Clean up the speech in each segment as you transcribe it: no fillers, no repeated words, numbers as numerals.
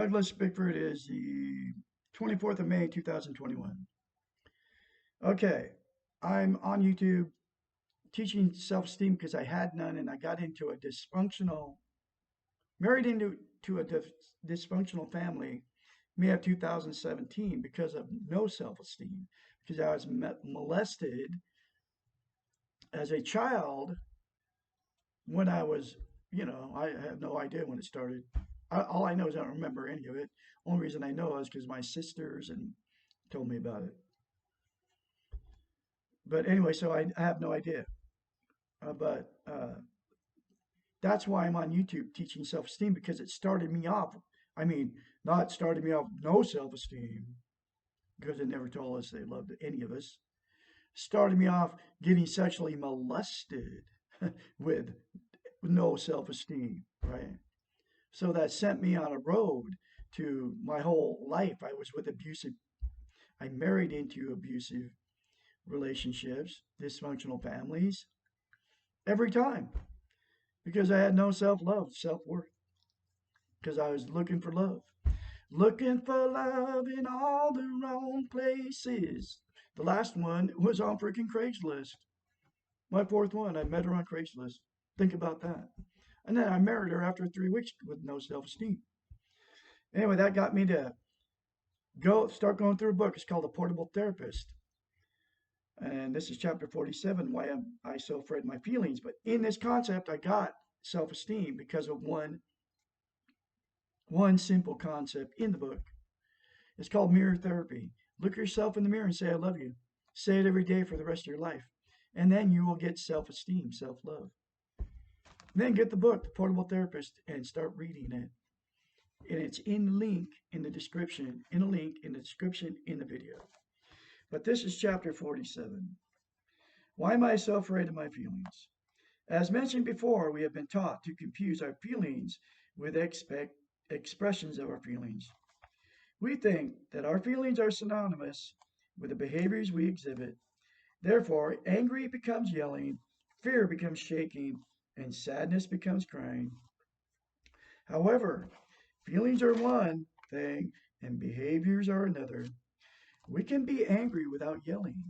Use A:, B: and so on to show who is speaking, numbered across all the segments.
A: Douglas Bickford is the 24th of May, 2021. Okay, I'm on YouTube teaching self-esteem because I had none and I got into a married into to a dysfunctional family May of 2017 because of no self-esteem, because I was molested as a child when I was, I have no idea when it started. All I know is I don't remember any of it. Only reason I know is because my sisters and told me about it. But anyway, so I have no idea. But that's why I'm on YouTube teaching self-esteem because it started me off. I mean, not started me off no self-esteem because they never told us they loved any of us. Started me off getting sexually molested with no self-esteem, right? So that sent me on a road to my whole life. I was with I married into abusive relationships, dysfunctional families, every time because I had no self love, self worth, because I was looking for love. Looking for love in all the wrong places. The last one was on freaking Craigslist. My fourth one, I met her on Craigslist. Think about that. And then I married her after 3 weeks with no self esteem. Anyway, that got me to start going through a book. It's called The Portable Therapist. And this is chapter 47, why am I so afraid of my feelings. But in this concept, I got self-esteem because of one simple concept in the book. It's called mirror therapy. Look yourself in the mirror and say, I love you. Say it every day for the rest of your life. And then you will get self-esteem, self-love. Then get the book, The Portable Therapist, and start reading it. And it's in the link in the description, in the video. But this is chapter 47. Why am I so afraid of my feelings? As mentioned before, we have been taught to confuse our feelings with expressions of our feelings. We think that our feelings are synonymous with the behaviors we exhibit. Therefore, angry becomes yelling, fear becomes shaking, and sadness becomes crying. However, feelings are one thing and behaviors are another. We can be angry without yelling,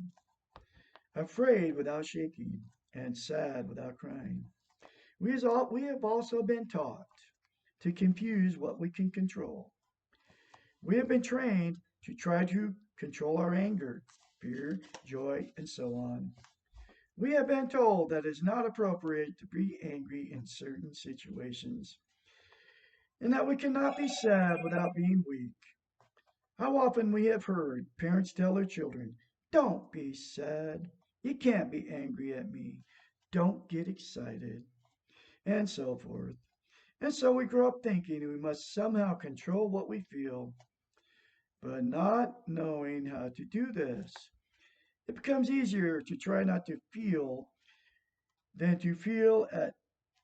A: afraid without shaking, and sad without crying. We have also been taught to confuse what we can control. We have been trained to try to control our anger, fear, joy, and so on. We have been told that it is not appropriate to be angry in certain situations, and that we cannot be sad without being weak. How often we have heard parents tell their children, don't be sad. You can't be angry at me. Don't get excited. And so forth. And so we grow up thinking we must somehow control what we feel, but not knowing how to do this. It becomes easier to try not to feel than to feel at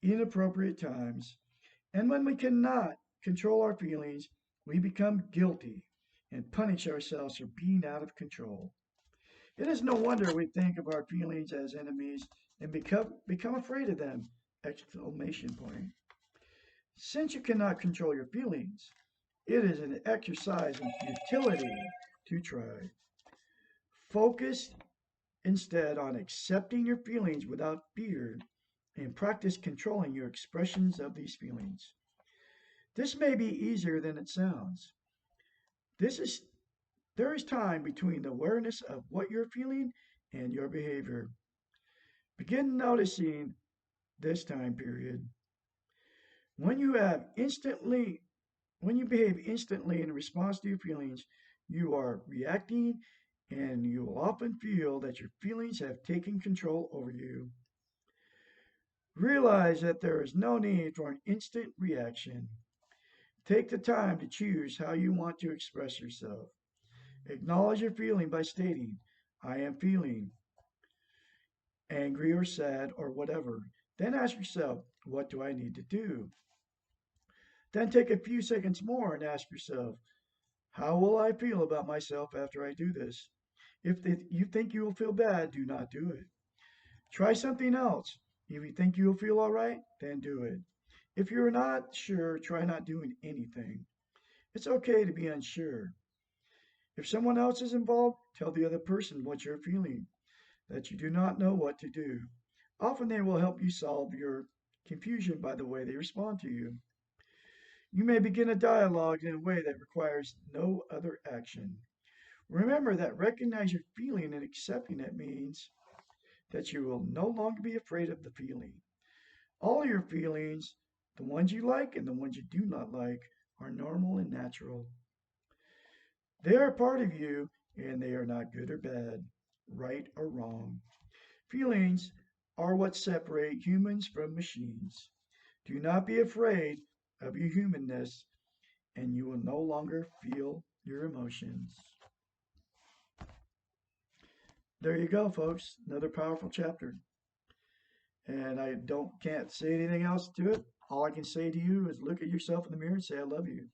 A: inappropriate times. And when we cannot control our feelings, we become guilty and punish ourselves for being out of control. It is no wonder we think of our feelings as enemies and become afraid of them! Exclamation point. Since you cannot control your feelings, it is an exercise in futility to try. Focus instead on accepting your feelings without fear and practice controlling your expressions of these feelings. This may be easier than it sounds. There is time between the awareness of what you're feeling and your behavior. Begin noticing this time period. When you behave instantly in response to your feelings, you are reacting and you will often feel that your feelings have taken control over you. Realize that there is no need for an instant reaction. Take the time to choose how you want to express yourself. Acknowledge your feeling by stating, I am feeling angry or sad or whatever. Then ask yourself, what do I need to do? Then take a few seconds more and ask yourself, how will I feel about myself after I do this? If you think you will feel bad, do not do it. Try something else. If you think you will feel all right, then do it. If you're not sure, try not doing anything. It's okay to be unsure. If someone else is involved, tell the other person what you're feeling, that you do not know what to do. Often they will help you solve your confusion by the way they respond to you. You may begin a dialogue in a way that requires no other action. Remember that recognize your feeling and accepting it means that you will no longer be afraid of the feeling. All your feelings, the ones you like and the ones you do not like, are normal and natural. They are part of you and they are not good or bad, right or wrong. Feelings are what separate humans from machines. Do not be afraid of your humanness and you will no longer feel your emotions. There you go, folks. Another powerful chapter. And I don't can't say anything else to it. All I can say to you is look at yourself in the mirror and say, I love you.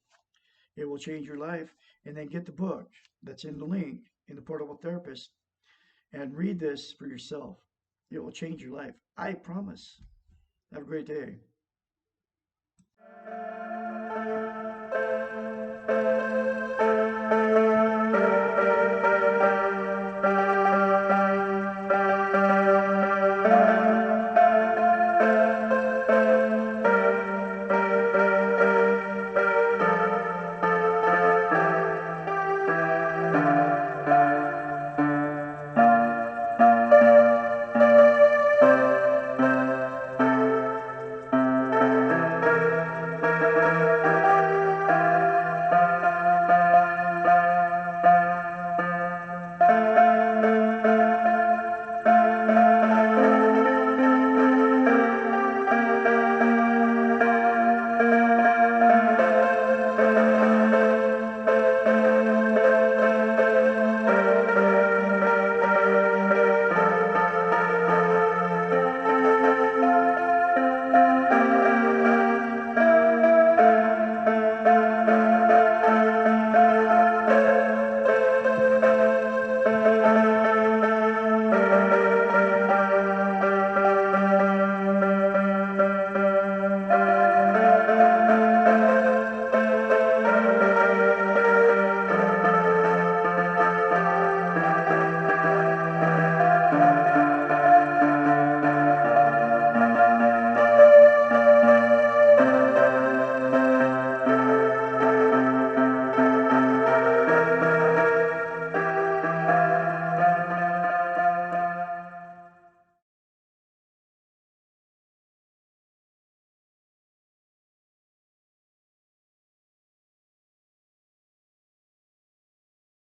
A: It will change your life. And then get the book that's in the link in the Portable Therapist and read this for yourself. It will change your life. I promise. Have a great day.